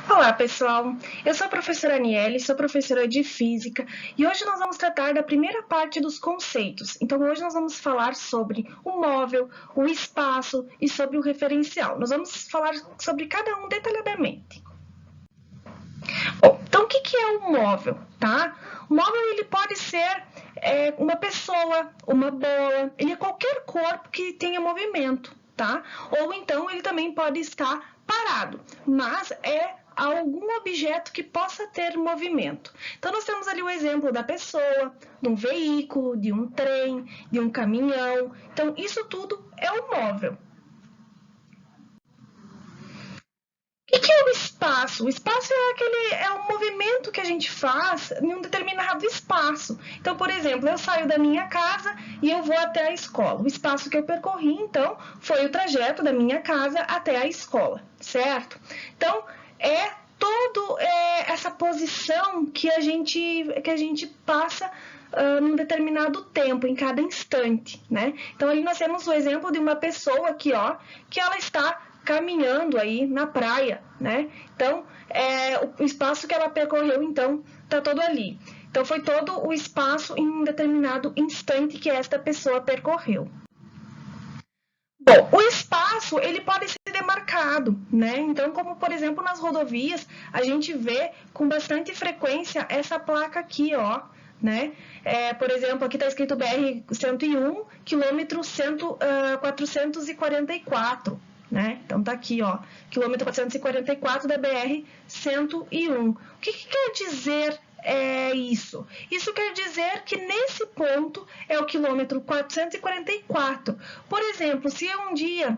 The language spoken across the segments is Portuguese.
Olá, pessoal! Eu sou a professora Aniele, sou professora de Física e hoje nós vamos tratar da primeira parte dos conceitos. Então, hoje nós vamos falar sobre o móvel, o espaço e sobre o referencial. Nós vamos falar sobre cada um detalhadamente. Bom, então o que é um móvel, tá? O móvel ele pode ser uma pessoa, uma bola, ele é qualquer corpo que tenha movimento, tá? Ou então ele também pode estar parado, mas é algum objeto que possa ter movimento. Então, nós temos ali o exemplo da pessoa, de um veículo, de um trem, de um caminhão. Então, isso tudo é um móvel. O que é o espaço? O espaço é um movimento que a gente faz em um determinado espaço. Então, por exemplo, eu saio da minha casa e eu vou até a escola. O espaço que eu percorri, então, foi o trajeto da minha casa até a escola, certo? Então, é toda essa posição que a gente passa num determinado tempo, em cada instante, né? Então, ali nós temos o exemplo de uma pessoa aqui, ó, que ela está caminhando aí na praia, né? Então, o espaço que ela percorreu, então, tá todo ali. Então, foi todo o espaço em um determinado instante que esta pessoa percorreu. Bom, o espaço, ele pode ser demarcado, né? Então, como, por exemplo, nas rodovias, a gente vê com bastante frequência essa placa aqui, ó, né? Por exemplo, aqui está escrito BR-101, quilômetro 444. Né? Então, tá aqui, ó, quilômetro 444 da BR-101. O que quer dizer isso? Isso quer dizer que nesse ponto é o quilômetro 444. Por exemplo, se um dia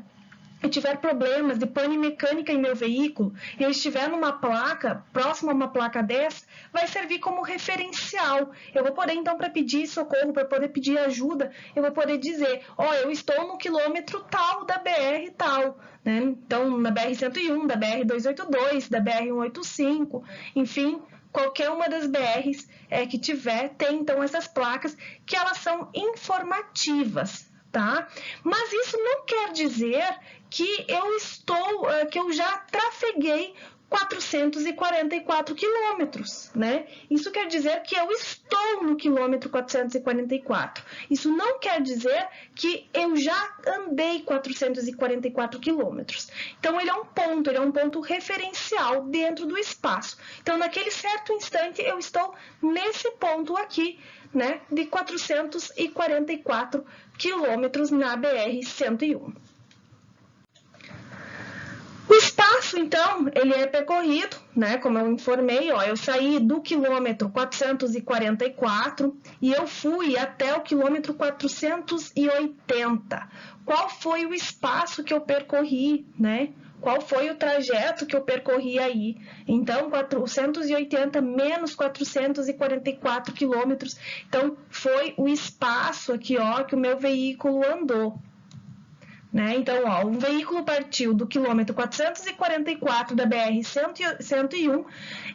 eu tiver problemas de pane mecânica em meu veículo e eu estiver numa placa, próximo a uma placa dessa, vai servir como referencial. Eu vou poder, então, para pedir socorro, para poder pedir ajuda, eu vou poder dizer, ó, eu estou no quilômetro tal da BR tal, né? Então, na BR-101, da BR-282, da BR-185, enfim, qualquer uma das BRs que tiver, tem, então, essas placas que elas são informativas, tá? Mas isso não quer dizer que eu já trafeguei 444 quilômetros, né? Isso quer dizer que eu estou no quilômetro 444. Isso não quer dizer que eu já andei 444 quilômetros. Então, ele é um ponto referencial dentro do espaço. Então, naquele certo instante, eu estou nesse ponto aqui, né, de 444 quilômetros na BR-101. O espaço, então, ele é percorrido, né, como eu informei, ó, eu saí do quilômetro 444 e eu fui até o quilômetro 480. Qual foi o espaço que eu percorri, né? Qual foi o trajeto que eu percorri aí? Então, 480 menos 444 quilômetros. Então, foi o espaço aqui, ó, que o meu veículo andou. Né? Então, ó, o veículo partiu do quilômetro 444 da BR-101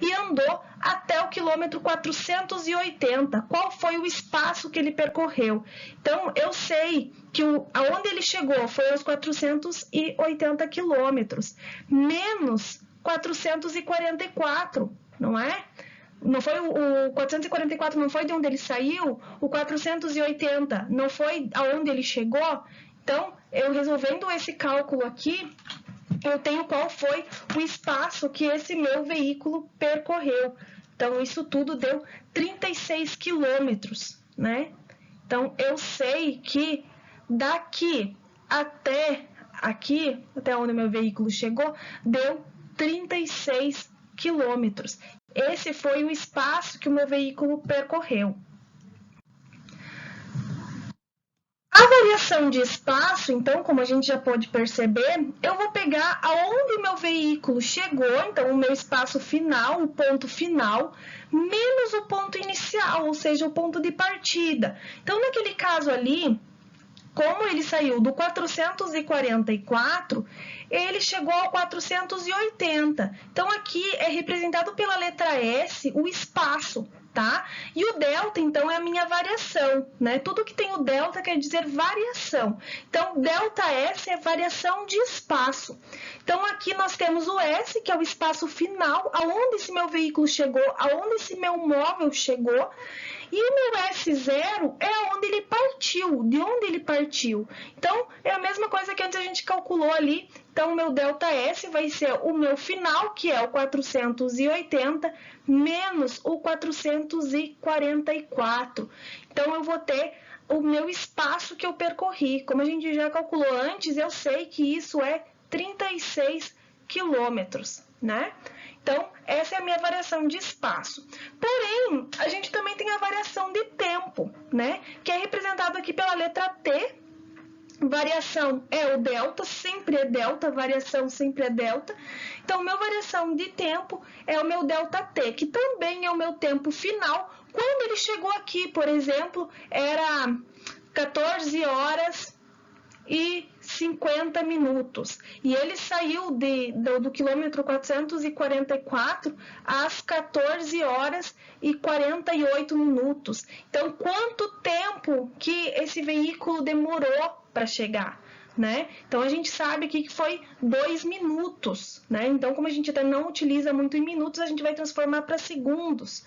e andou até o quilômetro 480. Qual foi o espaço que ele percorreu? Então, eu sei que aonde ele chegou foi aos 480 quilômetros, menos 444, não é? Não foi o 444 não foi de onde ele saiu, o 480 não foi aonde ele chegou. Então, eu resolvendo esse cálculo aqui, eu tenho qual foi o espaço que esse meu veículo percorreu. Então, isso tudo deu 36 quilômetros, né? Então, eu sei que daqui até aqui, até onde meu veículo chegou, deu 36 quilômetros. Esse foi o espaço que o meu veículo percorreu. A variação de espaço, então, como a gente já pode perceber, eu vou pegar aonde o meu veículo chegou, então o meu espaço final, o ponto final, menos o ponto inicial, ou seja, o ponto de partida. Então, naquele caso ali, como ele saiu do 444, ele chegou ao 480. Então, aqui é representado pela letra S o espaço, tá? E o delta, então, é a minha variação, né? Tudo que tem o delta quer dizer variação. Então, delta S é variação de espaço. Então, aqui nós temos o S, que é o espaço final, aonde esse meu veículo chegou, aonde esse meu móvel chegou. E o meu S0 é onde ele partiu, de onde ele partiu. Então, é a mesma coisa que antes a gente calculou ali. Então, o meu ΔS vai ser o meu final, que é o 480, menos o 444. Então, eu vou ter o meu espaço que eu percorri. Como a gente já calculou antes, eu sei que isso é 36 quilômetros, né? Então, essa é a minha variação de espaço. Porém, a gente também tem a variação de tempo, né? Que é representado aqui pela letra T. Variação é o delta, sempre é delta, variação sempre é delta. Então, meu variação de tempo é o meu ΔT, que também é o meu tempo final. Quando ele chegou aqui, por exemplo, era 14 horas e 50 minutos. E ele saiu do quilômetro 444 às 14 horas e 48 minutos. Então, quanto tempo que esse veículo demorou para chegar, né? Então, a gente sabe aqui que foi 2 minutos, né? Então, como a gente até não utiliza muito em minutos, a gente vai transformar para segundos,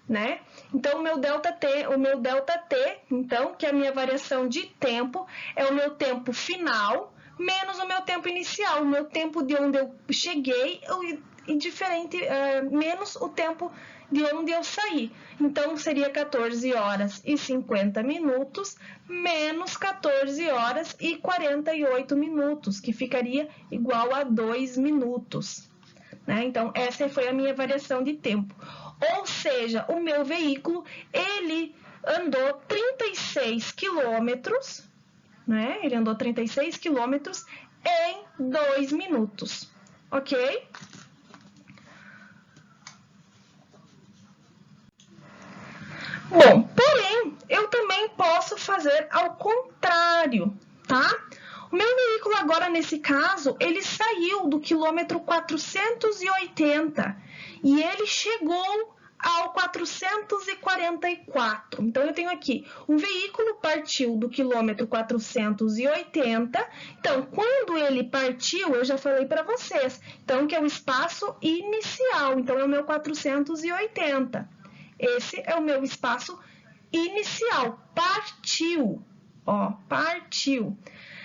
né? Então, o meu ΔT, então, que é a minha variação de tempo, é o meu tempo final menos o meu tempo inicial, o meu tempo de onde eu cheguei e menos o tempo de onde eu saí. Então, seria 14 horas e 50 minutos menos 14 horas e 48 minutos, que ficaria igual a 2 minutos, né? Então, essa foi a minha variação de tempo. Ou seja, o meu veículo, ele andou 36 quilômetros, né? Ele andou 36 quilômetros em 2 minutos, ok? Bom, porém, eu também posso fazer ao contrário, tá? O meu veículo agora, nesse caso, ele saiu do quilômetro 480 e ele chegou ao 444. Então, eu tenho aqui, o veículo partiu do quilômetro 480. Então, quando ele partiu, eu já falei para vocês, então, que é o espaço inicial. Então, é o meu 480. Esse é o meu espaço inicial. Partiu, ó, partiu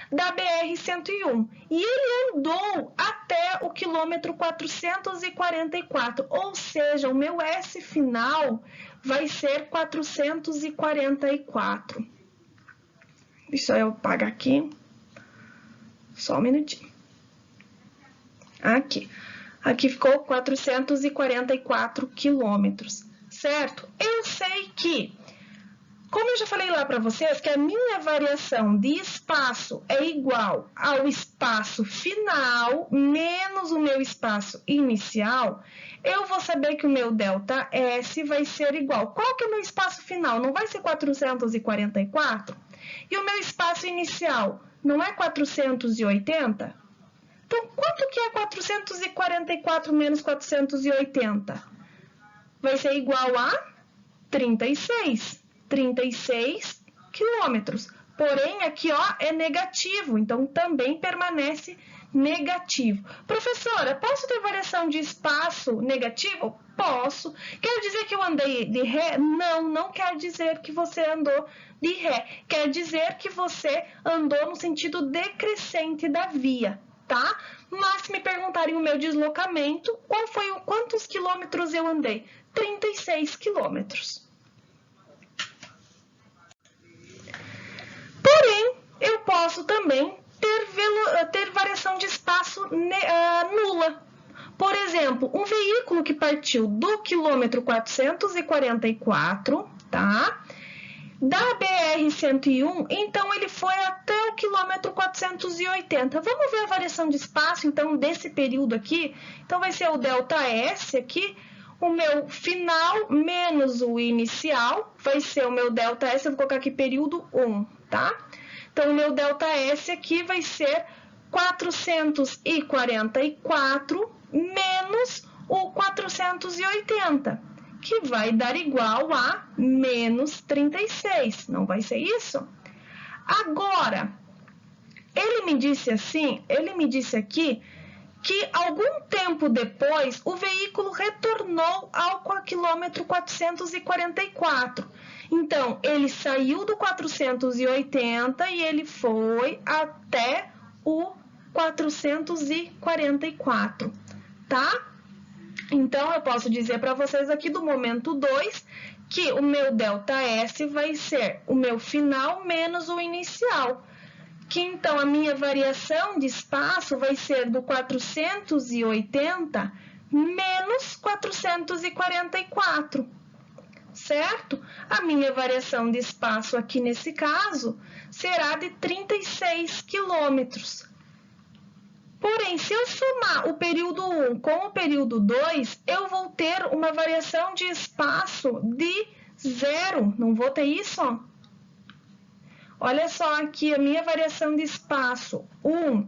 da BR-101. E ele andou até o quilômetro 444, ou seja, o meu S final vai ser 444. Deixa eu apagar aqui. Só um minutinho. Aqui. Aqui ficou 444 quilômetros, certo? Eu sei que, como eu já falei lá para vocês, que a minha variação de espaço é igual ao espaço final menos o meu espaço inicial, eu vou saber que o meu ΔS vai ser igual. Qual que é o meu espaço final? Não vai ser 444? E o meu espaço inicial não é 480? Então, quanto que é 444 menos 480? Vai ser igual a 36 quilômetros. Porém, aqui, ó, é negativo, então também permanece negativo. Professora, posso ter variação de espaço negativo? Posso. Quer dizer que eu andei de ré? Não, não quer dizer que você andou de ré. Quer dizer que você andou no sentido decrescente da via, tá? Mas se me perguntarem o meu deslocamento, quantos quilômetros eu andei? 36 quilômetros. Porém, eu posso também ter variação de espaço nula. Por exemplo, um veículo que partiu do quilômetro 444, tá? Da BR-101, então ele foi até o quilômetro 480. Vamos ver a variação de espaço, então, desse período aqui. Então, vai ser o ΔS aqui, o meu final menos o inicial, vai ser o meu ΔS, eu vou colocar aqui período 1, tá? Então, o meu ΔS aqui vai ser 444 menos o 480, que vai dar igual a menos 36. Não vai ser isso? Agora, ele me disse aqui que algum tempo depois o veículo retornou ao quilômetro 444. Então, ele saiu do 480 e ele foi até o 444, tá? Então, eu posso dizer para vocês aqui do momento 2 que o meu ΔS vai ser o meu final menos o inicial. Que então a minha variação de espaço vai ser do 480 menos 444, certo? A minha variação de espaço aqui nesse caso será de 36 quilômetros. Porém, se eu somar o período 1 com o período 2, eu vou ter uma variação de espaço de 0. Não vou ter isso, ó. Olha só aqui, a minha variação de espaço 1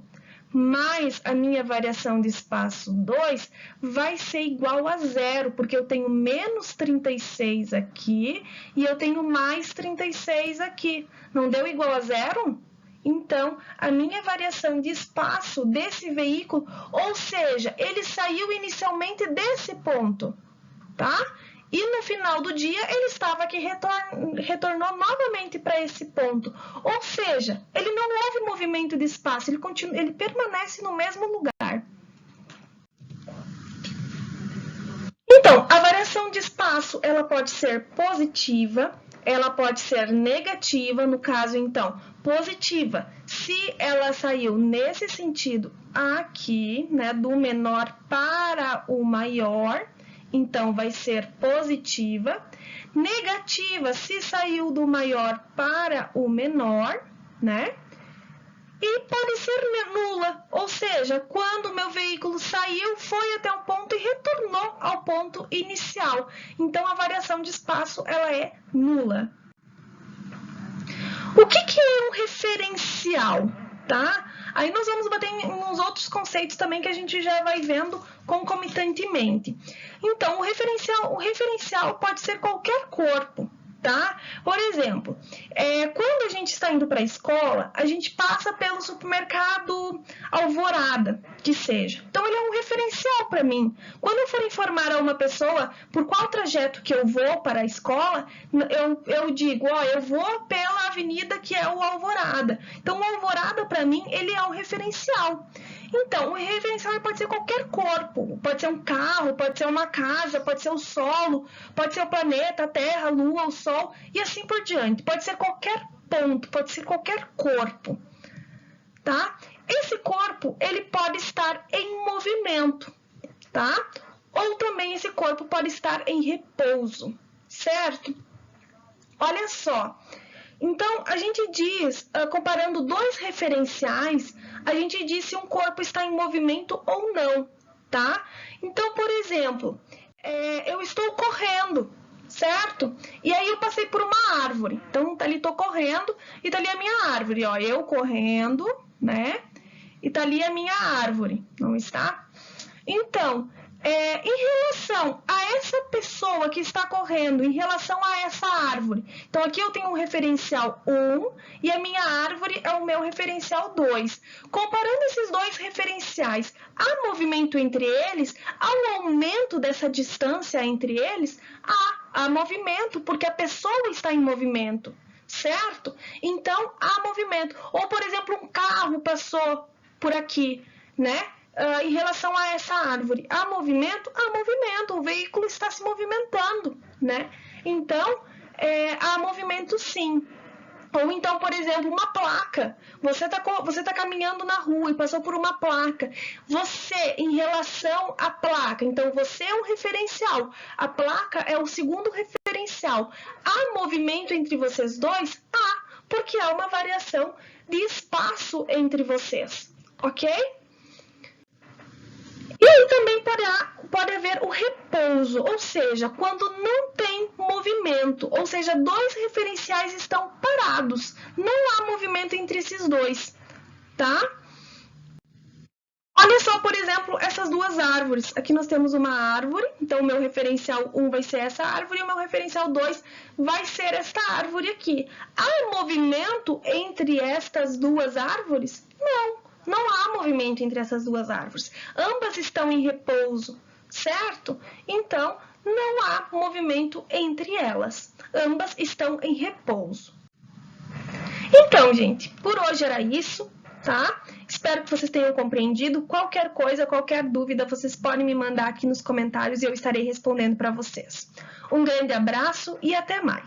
mais a minha variação de espaço 2 vai ser igual a 0, porque eu tenho menos 36 aqui e eu tenho mais 36 aqui. Não deu igual a 0? Então, a minha variação de espaço desse veículo, ou seja, ele saiu inicialmente desse ponto, tá? E no final do dia, ele estava aqui, retornou novamente para esse ponto. Ou seja, ele não houve movimento de espaço, ele permanece no mesmo lugar. Então, a variação de espaço, ela pode ser positiva, ela pode ser negativa, no caso, então, positiva, se ela saiu nesse sentido aqui, né, do menor para o maior, então, vai ser positiva. Negativa, se saiu do maior para o menor, né? E pode ser nula, ou seja, quando o meu veículo saiu, foi até um ponto e retornou ao ponto inicial. Então, a variação de espaço, ela é nula. O que é um referencial, tá? Aí nós vamos bater em uns outros conceitos também que a gente já vai vendo concomitantemente. Então, o referencial pode ser qualquer corpo, tá? Por exemplo, quando a gente está indo para a escola, a gente passa pelo supermercado Alvorada, que seja. Então, ele é um referencial para mim. Quando eu for informar a uma pessoa por qual trajeto que eu vou para a escola, eu digo, ó, eu vou pela avenida que é o Alvorada. Então, o Alvorada, para mim, ele é um referencial. Então, o referencial pode ser qualquer corpo, pode ser um carro, pode ser uma casa, pode ser o solo, pode ser o planeta, a Terra, a Lua, o Sol e assim por diante. Pode ser qualquer ponto, pode ser qualquer corpo, tá? Esse corpo, ele pode estar em movimento, tá? Ou também esse corpo pode estar em repouso, certo? Olha só. Então, a gente diz, comparando dois referenciais, a gente diz se um corpo está em movimento ou não, tá? Então, por exemplo, eu estou correndo, certo? E aí eu passei por uma árvore. Então, tá ali, estou correndo e tá ali a minha árvore, ó. Eu correndo, né? E tá ali a minha árvore, não está? Então, em relação a essa pessoa que está correndo, em relação a essa árvore, então aqui eu tenho um referencial 1 e a minha árvore é o meu referencial 2. Comparando esses dois referenciais, há movimento entre eles? Há um aumento dessa distância entre eles? Há movimento, porque a pessoa está em movimento, certo? Então, há movimento. Ou, por exemplo, um carro passou por aqui, né? Em relação a essa árvore, há movimento? Há movimento, o veículo está se movimentando, né? Então, há movimento sim. Ou então, por exemplo, uma placa. Você tá caminhando na rua e passou por uma placa. Você, em relação à placa, então você é um referencial. A placa é o segundo referencial. Há movimento entre vocês dois? Há, porque há uma variação de espaço entre vocês, ok? E aí também pode haver o repouso, ou seja, quando não tem movimento, ou seja, dois referenciais estão parados, não há movimento entre esses dois, tá? Olha só, por exemplo, essas duas árvores. Aqui nós temos uma árvore, então o meu referencial 1 vai ser essa árvore e o meu referencial 2 vai ser esta árvore aqui. Há movimento entre estas duas árvores? Não, não há movimento entre essas duas árvores. Ambas estão em repouso, certo? Então, não há movimento entre elas. Ambas estão em repouso. Então, gente, por hoje era isso, tá? Espero que vocês tenham compreendido. Qualquer coisa, qualquer dúvida, vocês podem me mandar aqui nos comentários e eu estarei respondendo para vocês. Um grande abraço e até mais!